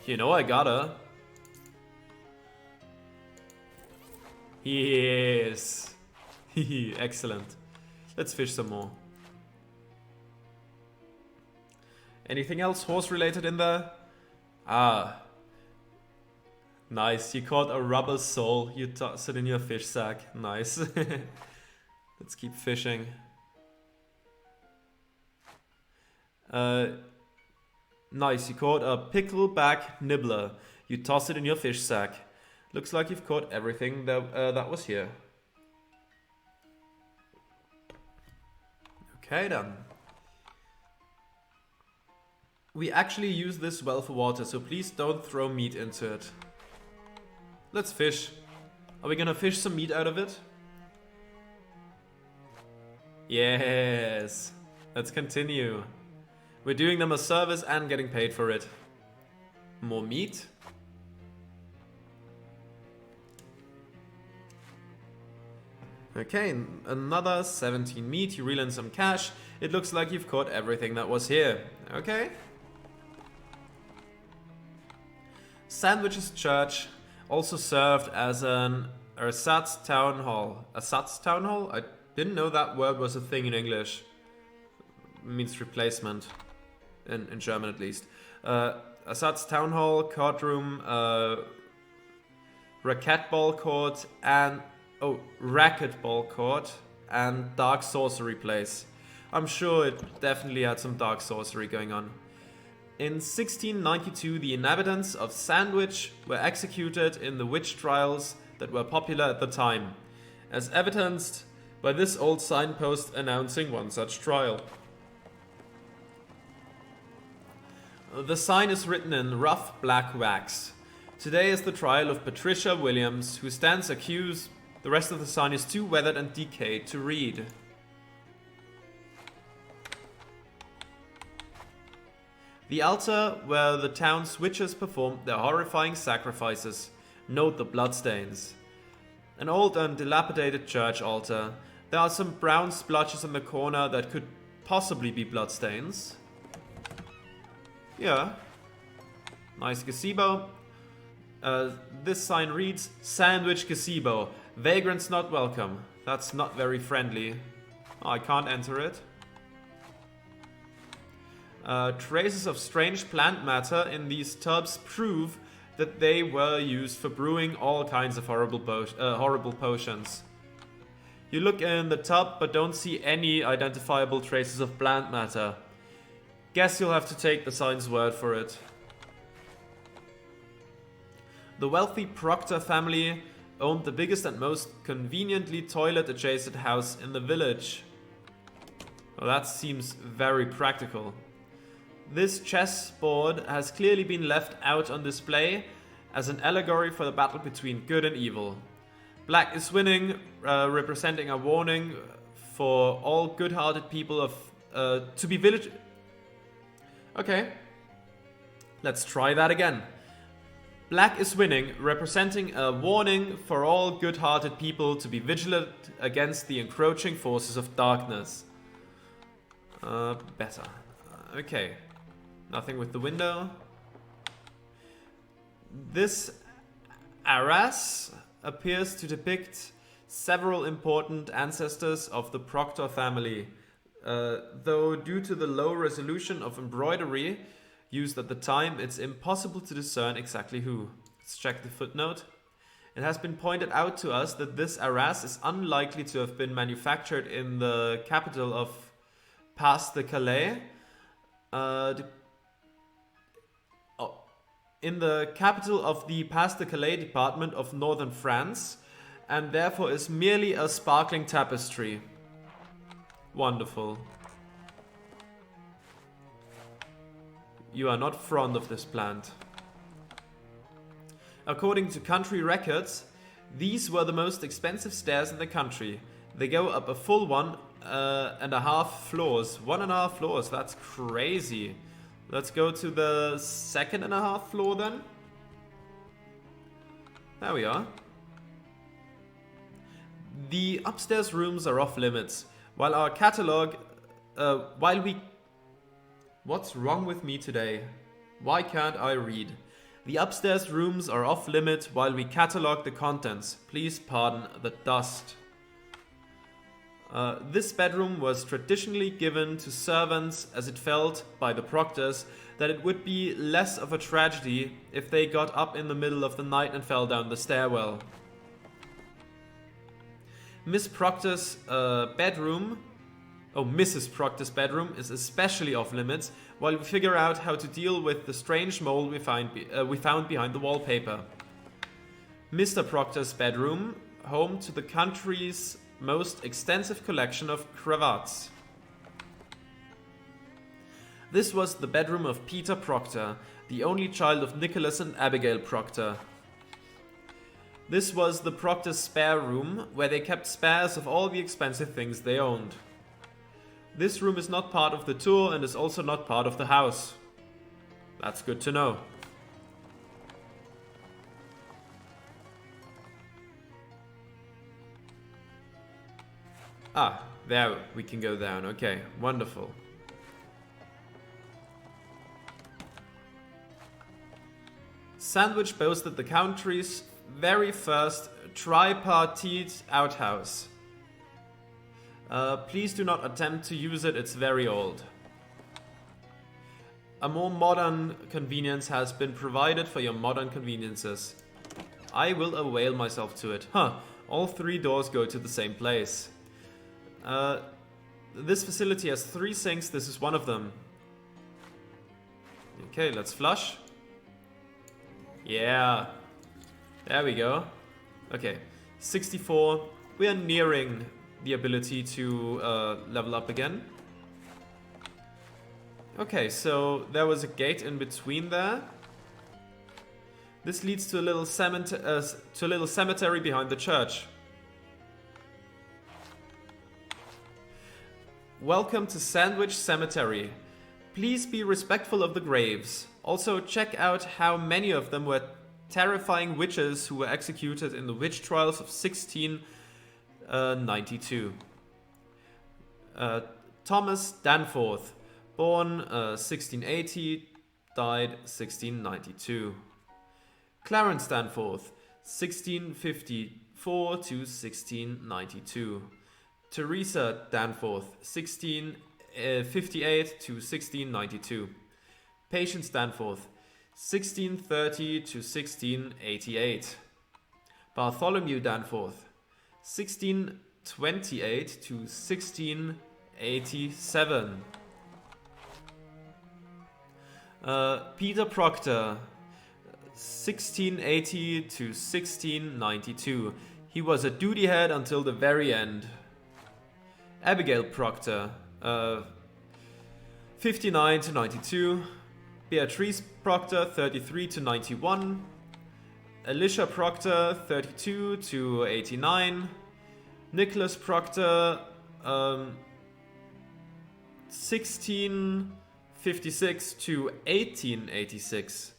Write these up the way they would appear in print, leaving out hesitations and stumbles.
You know I gotta. Yes. Excellent. Let's fish some more. Anything else horse related in there? Ah. Nice. You caught a rubber sole. You toss it in your fish sack. Nice. Let's keep fishing. Nice. You caught a pickleback nibbler. You toss it in your fish sack. Looks like you've caught everything that was here. Okay then. We actually use this well for water, so please don't throw meat into it. Let's fish. Are we gonna fish some meat out of it? Yes. Let's continue. We're doing them a service and getting paid for it. More meat. Okay, another 17 meat. You reel in some cash. It looks like you've caught everything that was here. Okay. Sandwiches Church also served as an ersatz town hall. Ersatz town hall? I didn't know that word was a thing in English. It means replacement. In German at least. Ersatz town hall, courtroom, racquetball court, and racquetball court and dark sorcery place. I'm sure it definitely had some dark sorcery going on. In 1692, the inhabitants of Sandwich were executed in the witch trials that were popular at the time, as evidenced by this old signpost announcing one such trial. The sign is written in rough black wax. Today is the trial of Patricia Williams, who stands accused. The rest of the sign is too weathered and decayed to read. The altar where the town's witches performed their horrifying sacrifices. Note the bloodstains. An old and dilapidated church altar. There are some brown splotches in the corner that could possibly be bloodstains. Yeah. Nice gazebo. This sign reads, Sandwich Gazebo. Vagrants not welcome. That's not very friendly. Oh, I can't enter it. Traces of strange plant matter in these tubs prove that they were used for brewing all kinds of horrible potions. You look in the tub but don't see any identifiable traces of plant matter. Guess you'll have to take the sign's word for it. The wealthy Proctor family owned the biggest and most conveniently toilet-adjacent house in the village. Well, that seems very practical. This chessboard has clearly been left out on display as an allegory for the battle between good and evil. Black is winning, representing a warning for all good-hearted people to be village. Okay, let's try that again. Black is winning, representing a warning for all good-hearted people to be vigilant against the encroaching forces of darkness. Better. Okay. Nothing with the window. This arras appears to depict several important ancestors of the Proctor family, though due to the low resolution of embroidery used at the time, it's impossible to discern exactly who. Let's check the footnote. It has been pointed out to us that this arras is unlikely to have been manufactured in the capital of Pas-de-Calais, in the capital of the Pas-de-Calais department of northern France, and therefore is merely a sparkling tapestry. Wonderful. You are not fond of this plant. According to country records, these were the most expensive stairs in the country. They go up a full 1.5 floors. 1.5 floors, that's crazy. Let's go to the 2.5 floor then. There we are. The upstairs rooms are off limits. While our catalog... What's wrong with me today? Why can't I read? The upstairs rooms are off limit while we catalog the contents. Please pardon the dust. This bedroom was traditionally given to servants as it felt by the proctors that it would be less of a tragedy if they got up in the middle of the night and fell down the stairwell. Mrs. Proctor's bedroom is especially off limits while we figure out how to deal with the strange mole we found behind the wallpaper. Mr. Proctor's bedroom, home to the country's most extensive collection of cravats. This was the bedroom of Peter Proctor, the only child of Nicholas and Abigail Proctor. This was the Proctor's spare room, where they kept spares of all the expensive things they owned. This room is not part of the tour and is also not part of the house. That's good to know. Ah, there we can go down. Okay, wonderful. Sandwich boasted the country's very first tripartite outhouse. Please do not attempt to use it, it's very old. A more modern convenience has been provided for your modern conveniences. I will avail myself to it. All three doors go to the same place. This facility has 3 sinks, this is one of them. Okay, let's flush. Yeah. There we go. Okay, 64. We are nearing the ability to level up again. Okay, so there was a gate in between there. This leads to a little cemetery behind the church. Welcome to Sandwich Cemetery. Please be respectful of the graves. Also, check out how many of them were terrifying witches who were executed in the witch trials of 1692. Thomas Danforth, born 1680, died 1692. Clarence Danforth, 1654 to 1692. Teresa Danforth, 1658 to 1692. Patience Danforth, 1630 to 1688. Bartholomew Danforth, 1628 to 1687. Peter Proctor, 1680 to 1692. He was a duty head until the very end. Abigail Proctor, 59 to 92. Beatrice Proctor, 33 to 91. Alicia Proctor, 32 to 89. Nicholas Proctor, 1656 to 1886.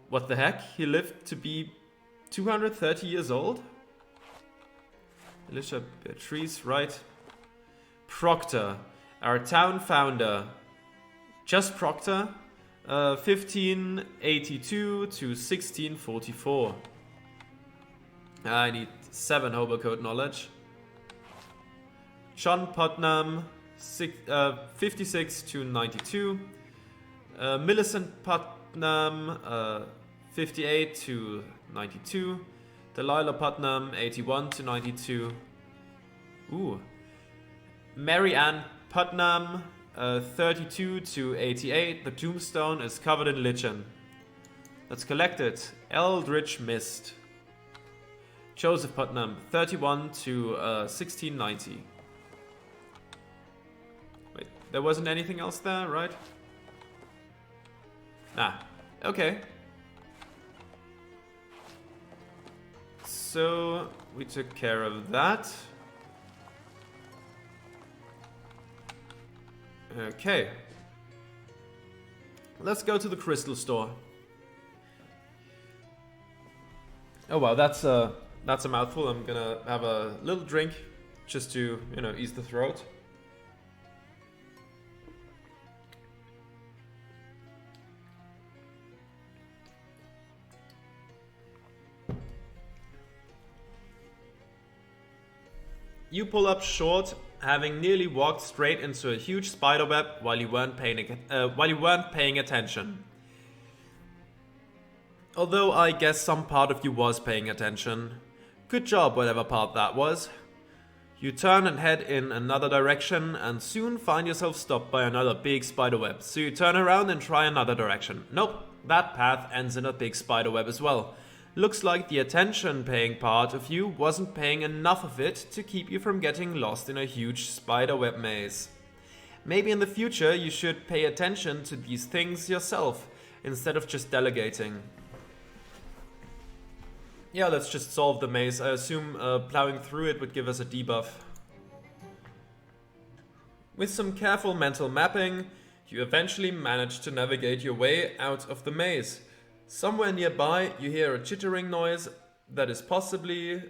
What the heck? He lived to be 230 years old? Alicia Beatrice, right? Proctor, our town founder. Just Proctor, 1582 to 1644. I need 7 Hobo Code knowledge. John Putnam, 56 to 92. Millicent Putnam, 58 to 92. Delilah Putnam, 81 to 92. Ooh. Mary Ann Putnam, 32 to 88. The tombstone is covered in lichen. Let's collect it. Eldritch Mist. Joseph Putnam, 31 to 1690. Wait, there wasn't anything else there, right? Ah, okay. So, we took care of that. Okay. Let's go to the crystal store. Oh wow, that's a mouthful. I'm gonna have a little drink just to, ease the throat. You pull up short, having nearly walked straight into a huge spiderweb while you weren't paying attention. Although I guess some part of you was paying attention. Good job, whatever part that was. You turn and head in another direction and soon find yourself stopped by another big spiderweb. So you turn around and try another direction. Nope, that path ends in a big spiderweb as well. Looks like the attention-paying part of you wasn't paying enough of it to keep you from getting lost in a huge spiderweb maze. Maybe in the future you should pay attention to these things yourself, instead of just delegating. Yeah, let's just solve the maze. I assume plowing through it would give us a debuff. With some careful mental mapping, you eventually manage to navigate your way out of the maze. Somewhere nearby, you hear a chittering noise that is probably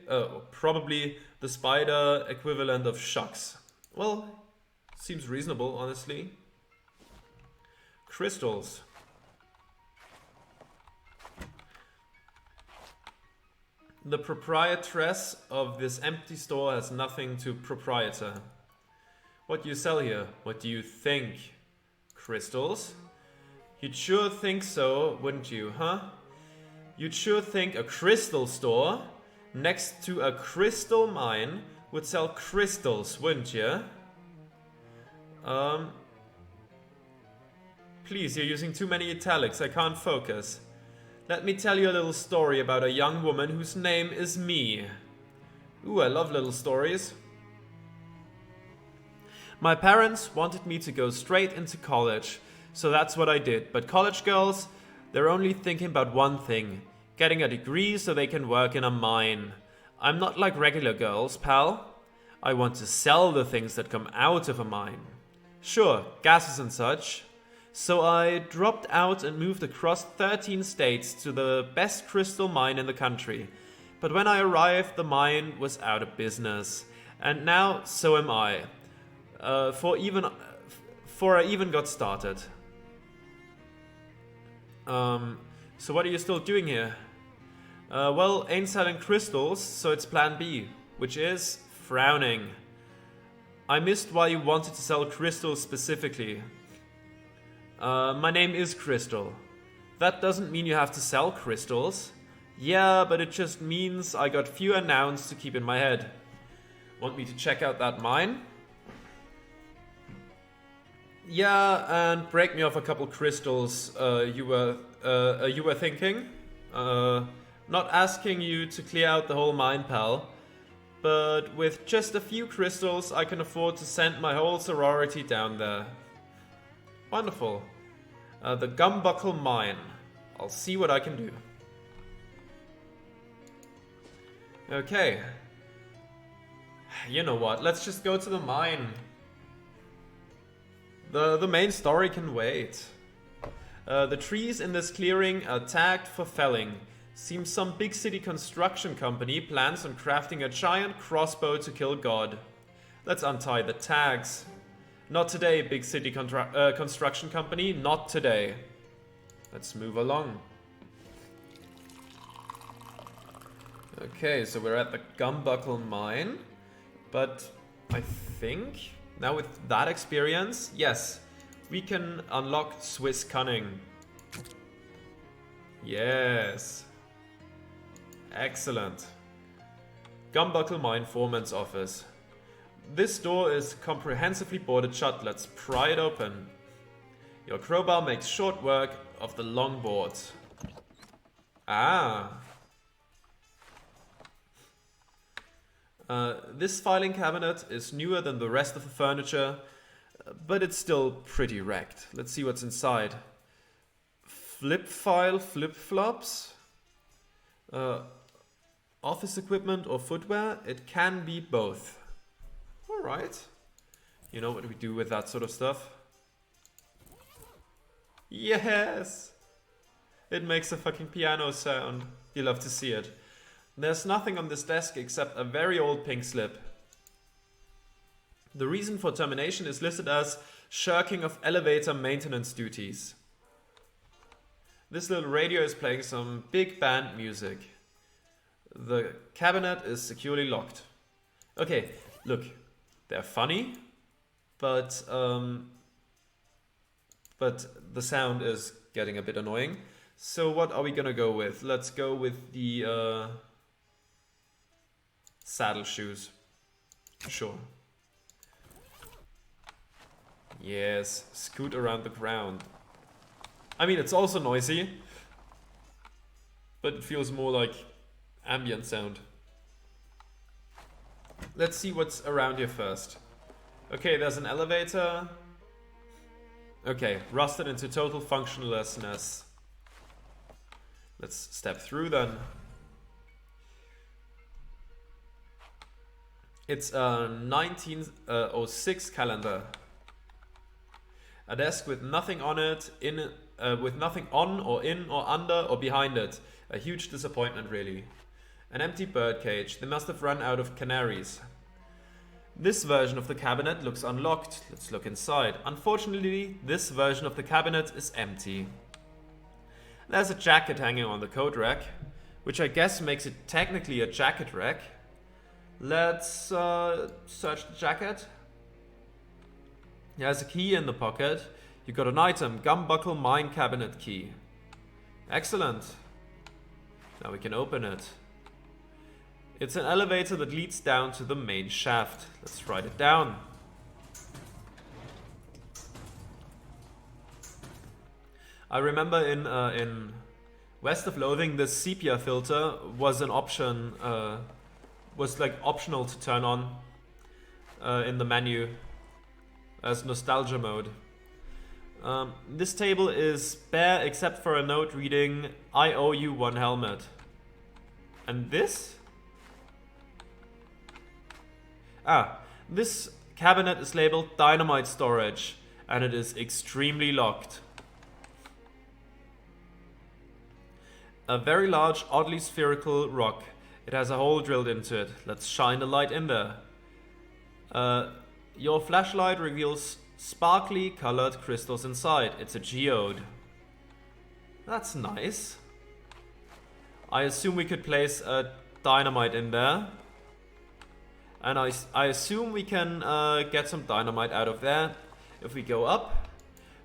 the spider equivalent of shocks. Well, seems reasonable, honestly. Crystals. The proprietress of this empty store has nothing to proprietor. What do you sell here? What do you think? Crystals? You'd sure think so, wouldn't you, huh? You'd sure think a crystal store next to a crystal mine would sell crystals, wouldn't you? Please, you're using too many italics, I can't focus. Let me tell you a little story about a young woman whose name is me. Ooh, I love little stories. My parents wanted me to go straight into college, so that's what I did. But college girls, they're only thinking about one thing, getting a degree so they can work in a mine. I'm not like regular girls, pal. I want to sell the things that come out of a mine. Sure, gases and such. So I dropped out and moved across 13 states to the best crystal mine in the country. But when I arrived, the mine was out of business. And now, so am I. For I even got started. So what are you still doing here? Well, ain't selling crystals, so it's plan B, which is frowning. I missed why you wanted to sell crystals specifically. My name is Crystal. That doesn't mean you have to sell crystals. Yeah, but it just means I got fewer nouns to keep in my head. Want me to check out that mine? Yeah, and break me off a couple crystals you were thinking. Not asking you to clear out the whole mine, pal. But with just a few crystals, I can afford to send my whole sorority down there. Wonderful. The Gumbuckle Mine. I'll see what I can do. Okay. You know what, let's just go to the mine. The main story can wait. The trees in this clearing are tagged for felling. Seems some big city construction company plans on crafting a giant crossbow to kill God. Let's untie the tags. Not today, big city construction company, not today. Let's move along. Okay, so we're at the Gumbuckle Mine. But I think now with that experience, yes, we can unlock Swiss Cunning. Yes. Excellent. Gumbuckle Mine Foreman's office. This door is comprehensively boarded shut. Let's pry it open. Your crowbar makes short work of the long boards. Ah. This filing cabinet is newer than the rest of the furniture, but it's still pretty wrecked. Let's see what's inside. Flip file flip-flops? Office equipment or footwear? It can be both. Alright. You know what we do with that sort of stuff? Yes! It makes a fucking piano sound. You love to see it. There's nothing on this desk except a very old pink slip. The reason for termination is listed as shirking of elevator maintenance duties. This little radio is playing some big band music. The cabinet is securely locked. Okay, Look, they're funny, but the sound is getting a bit annoying. So what are we gonna go with? Let's go with the saddle shoes. Sure. Yes, scoot around the ground. I mean, it's also noisy, but it feels more like ambient sound. Let's see what's around here first. Okay, there's an elevator. Okay, rusted into total functionlessness. Let's step through then. It's a 1906 calendar. A desk with nothing on it, with nothing on or in or under or behind it. A huge disappointment, really. An empty birdcage. They must have run out of canaries. This version of the cabinet looks unlocked. Let's look inside. Unfortunately, this version of the cabinet is empty. There's a jacket hanging on the coat rack, which I guess makes it technically a jacket rack. Let's search the jacket. There's a key in the pocket. You got an item, gumbuckle mine cabinet key. Excellent. Now we can open it. It's an elevator that leads down to the main shaft. Let's write it down. I remember in West of Loathing, the sepia filter was an option, was like optional to turn on in the menu as nostalgia mode. This table is bare except for a note reading, "I owe you one helmet." And this? This cabinet is labeled dynamite storage, and it is extremely locked. A very large, oddly spherical rock. It has a hole drilled into it. Let's shine a light in there. Your flashlight reveals sparkly colored crystals inside. It's a geode. That's nice. I assume we could place a dynamite in there. And I assume we can get some dynamite out of there. If we go up,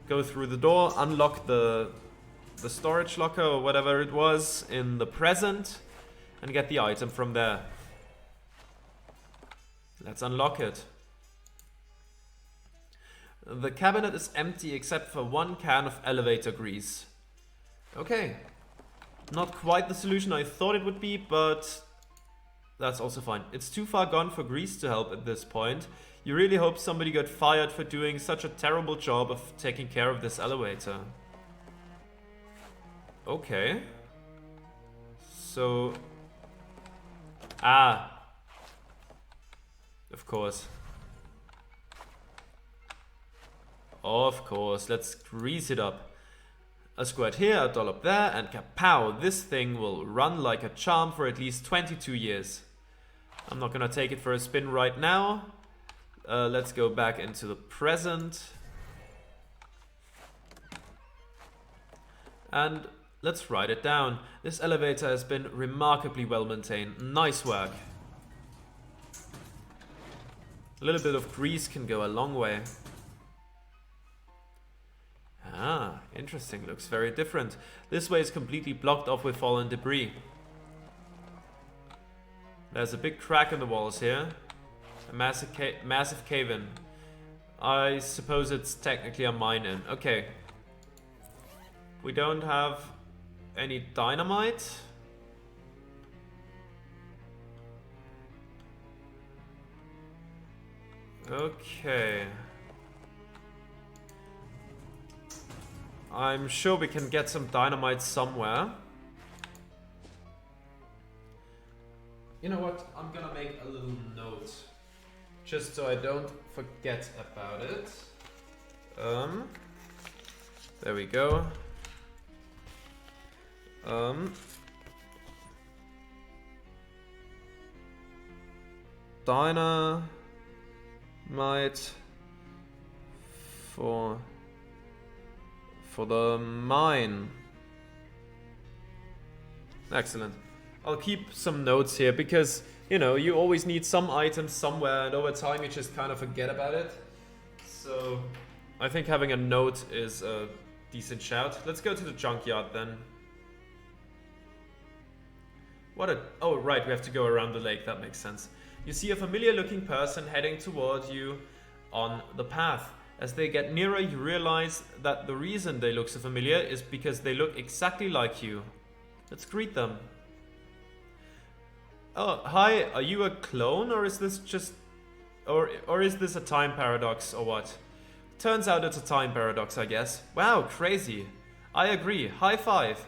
go through the door, unlock the storage locker or whatever it was in the present, and get the item from there. Let's unlock it. The cabinet is empty except for one can of elevator grease. Okay. Not quite the solution I thought it would be, but that's also fine. It's too far gone for grease to help at this point. You really hope somebody got fired for doing such a terrible job of taking care of this elevator. Okay. So... Of course. Of course, let's grease it up. A squirt here, a dollop there, and kapow! This thing will run like a charm for at least 22 years. I'm not gonna take it for a spin right now. Let's go back into the present. And let's write it down. This elevator has been remarkably well maintained. Nice work. A little bit of grease can go a long way. Interesting. Looks very different. This way is completely blocked off with fallen debris. There's a big crack in the walls here. A massive cave-in. I suppose it's technically a mine-in. Okay. We don't have any dynamite. Okay. I'm sure we can get some dynamite somewhere. You know what? I'm gonna make a little note. Just so I don't forget about it. There we go. Dynamite for the mine. Excellent. I'll keep some notes here because, you know, you always need some items somewhere, and over time you just kind of forget about it. So I think having a note is a decent shout. Let's go to the junkyard then. Oh right, we have to go around the lake, that makes sense. You see a familiar looking person heading toward you on the path. As they get nearer, you realize that the reason they look so familiar is because they look exactly like you. Let's greet them. Oh, hi, are you a clone, or is this just... Or is this a time paradox, or what? Turns out it's a time paradox, I guess. Wow, crazy. I agree, high five.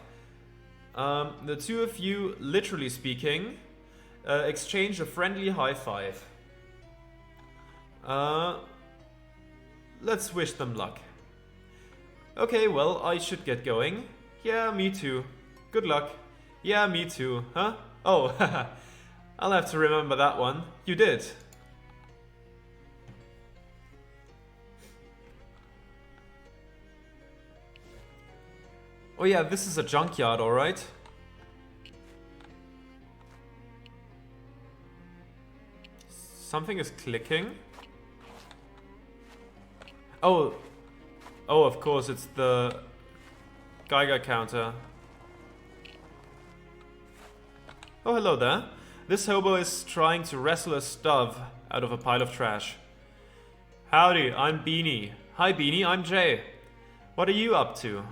The two of you, literally speaking, exchange a friendly high five. Let's wish them luck. Okay, well, I should get going. Yeah, me too. Good luck. Yeah, me too. Huh? Oh, haha. I'll have to remember that one. You did. Oh yeah, this is a junkyard, alright. Something is clicking. Oh, of course, it's the Geiger counter. Oh, hello there. This hobo is trying to wrestle a stove out of a pile of trash. Howdy, I'm Beanie. Hi Beanie, I'm Jay. What are you up to?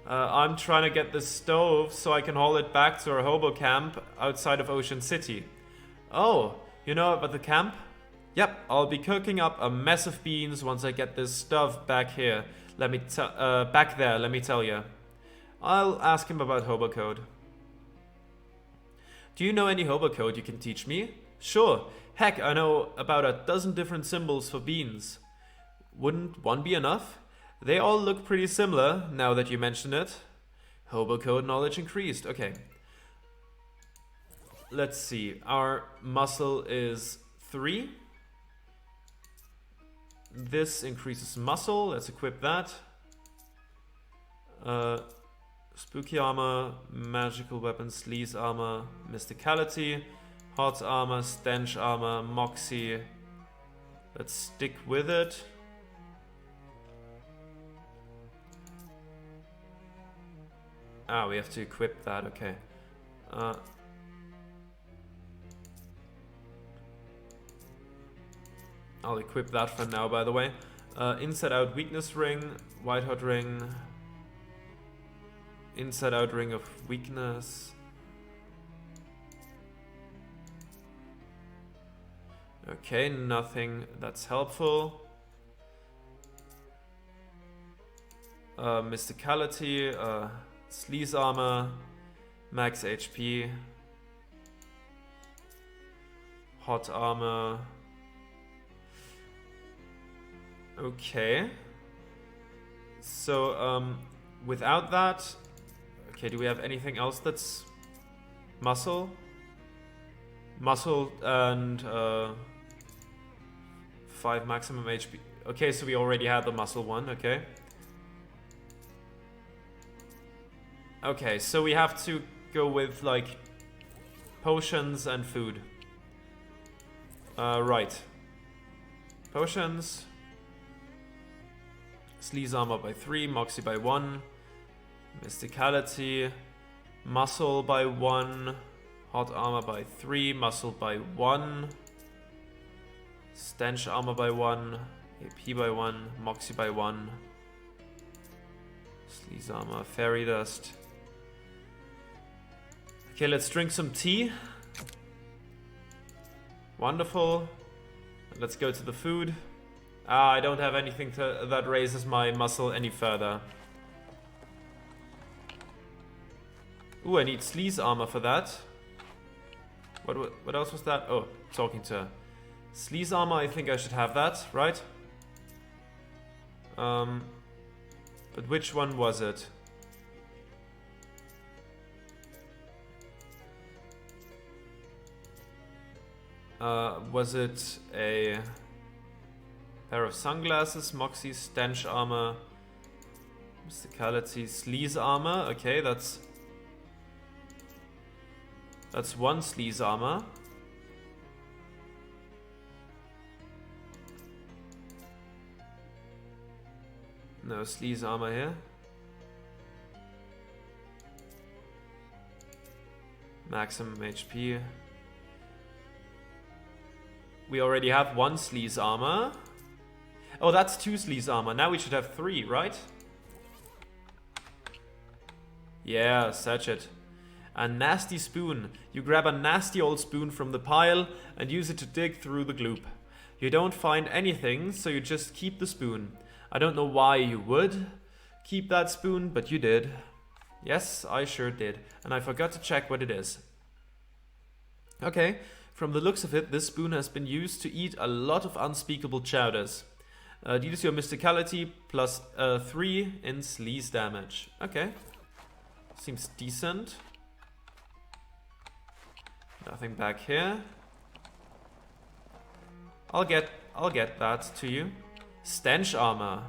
I'm trying to get this stove so I can haul it back to our hobo camp outside of Ocean City. Oh, you know about the camp? Yep, I'll be cooking up a mess of beans once I get this stuff back here. Back there, let me tell you. I'll ask him about hobo code. Do you know any hobo code you can teach me? Sure. Heck, I know about a dozen different symbols for beans. Wouldn't one be enough? They all look pretty similar, now that you mention it. Hobo code knowledge increased. Okay. Let's see. Our muscle is 3. This increases muscle. Let's equip that. Spooky armor, magical weapon, sleaze armor, mysticality, hot armor, stench armor, moxie. Let's stick with it. Ah, we have to equip that, okay. I'll equip that for now, by the way. Inside out weakness ring, white hot ring, inside out ring of weakness. Okay, nothing that's helpful. Mysticality, sleaze armor, max HP, hot armor. Okay. So, without that... Okay, do we have anything else that's muscle? Muscle and 5 maximum HP. Okay, so we already had the muscle one, okay. Okay, so we have to go with, like, potions and food. Right. Potions. Sleaze armor by 3, moxie by 1. Mysticality. Muscle by 1. Hot armor by 3, muscle by 1. Stench armor by 1. AP by 1, moxie by 1. Sleaze armor, fairy dust. Okay, let's drink some tea. Wonderful. Let's go to the food. Ah, I don't have anything that raises my muscle any further. Ooh, I need sleaze armor for that. What else was that? Oh, talking to sleaze armor, I think I should have that, right? But which one was it? Was it a pair of sunglasses, moxie, stench armor, mysticality, sleaze armor? Okay, that's one sleaze armor. No sleaze armor here. Maximum HP. We already have 1 sleaze armor. Oh, that's 2 sleaze armor. Now we should have 3, right? Yeah, such it. A nasty spoon. You grab a nasty old spoon from the pile and use it to dig through the gloop. You don't find anything, so you just keep the spoon. I don't know why you would keep that spoon, but you did. Yes, I sure did. And I forgot to check what it is. Okay, from the looks of it, this spoon has been used to eat a lot of unspeakable chowders. Deals your mysticality plus 3 in sleaze damage. Okay. Seems decent. Nothing back here. I'll get that to you. Stench armor.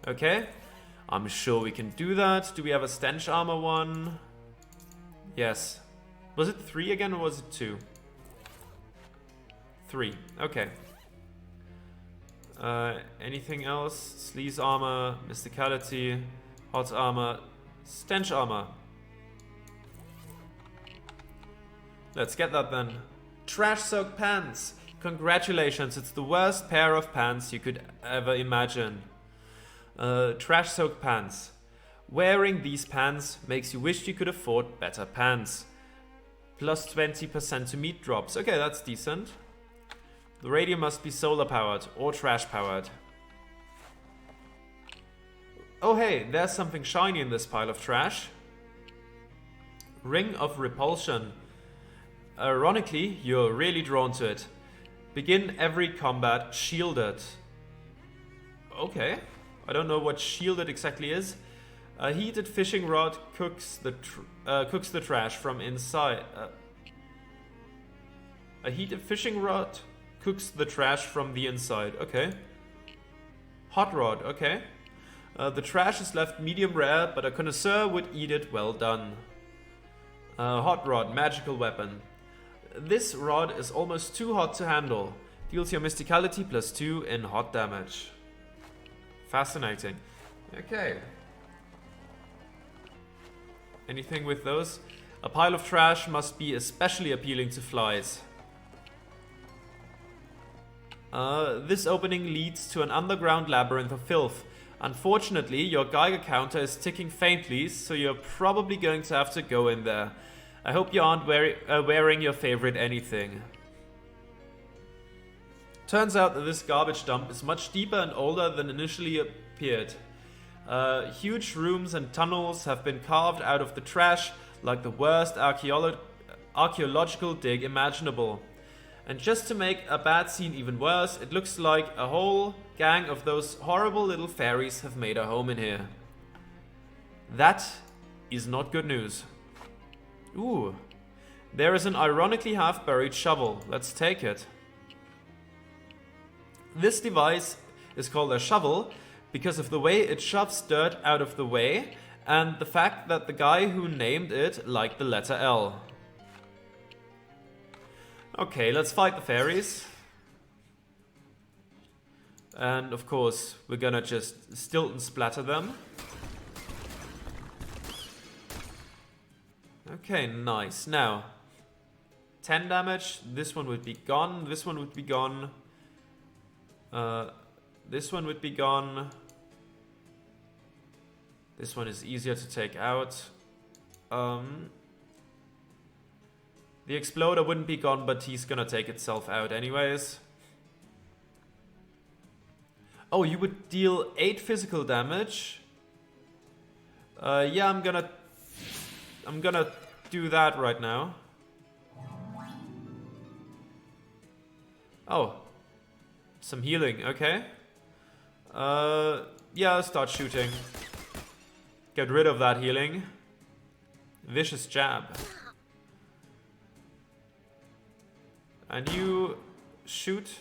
Okay. I'm sure we can do that. Do we have a stench armor one? Yes. Was it 3 again or was it 2? 3. Okay. Anything else? Sleaze armor, mysticality, hot armor, stench armor. Let's get that then. Trash soaked pants. Congratulations, it's the worst pair of pants you could ever imagine. Trash soaked pants. Wearing these pants makes you wish you could afford better pants. Plus 20% to meat drops. Okay, that's decent. The radio must be solar powered or trash powered. Oh hey, there's something shiny in this pile of trash. Ring of Repulsion. Ironically, you're really drawn to it. Begin every combat shielded. Okay, I don't know what shielded exactly is. A heated fishing rod cooks the trash from inside. A heated fishing rod cooks the trash from the inside. Okay. Hot rod. Okay. The trash is left medium rare, but a connoisseur would eat it well done. Hot rod, magical weapon. This rod is almost too hot to handle. Deals your mysticality plus 2 in hot damage. Fascinating. Okay. Anything with those? A pile of trash must be especially appealing to flies. This opening leads to an underground labyrinth of filth. Unfortunately, your Geiger counter is ticking faintly, so you're probably going to have to go in there. I hope you aren't wearing your favorite anything. Turns out that this garbage dump is much deeper and older than initially appeared. Huge rooms and tunnels have been carved out of the trash like the worst archaeological dig imaginable. And just to make a bad scene even worse, it looks like a whole gang of those horrible little fairies have made a home in here. That is not good news. Ooh, there is an ironically half-buried shovel. Let's take it. This device is called a shovel because of the way it shoves dirt out of the way and the fact that the guy who named it liked the letter L. Okay, let's fight the fairies. And of course, we're gonna just stilt and splatter them. Okay, nice. Now, 10 damage. This one would be gone. This one would be gone. This one would be gone. This one is easier to take out. The exploder wouldn't be gone, but he's gonna take itself out anyways. Oh, you would deal 8 physical damage. Yeah, I'm gonna do that right now. Oh, some healing. Okay. Yeah, I'll start shooting. Get rid of that healing. Vicious jab. And you shoot.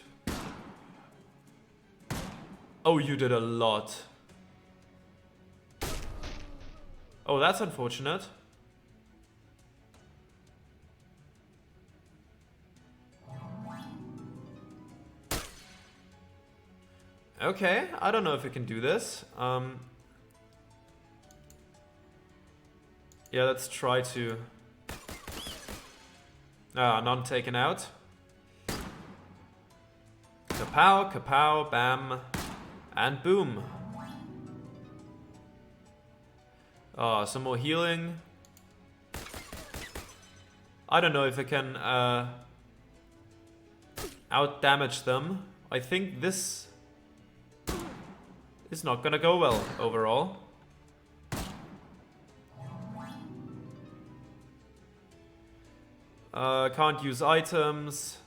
Oh, you did a lot. Oh, that's unfortunate. Okay, I don't know if we can do this. Yeah, let's try to... none taken out. Kapow, kapow, bam, and boom. Some more healing. I don't know if I can out-damage them. I think this is not gonna go well overall. Can't use items.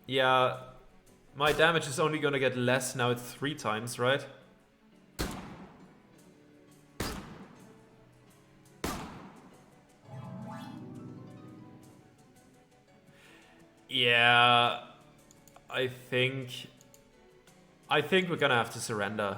Yeah, my damage is only gonna get less now. It's 3 times, right? Yeah, I think we're gonna have to surrender.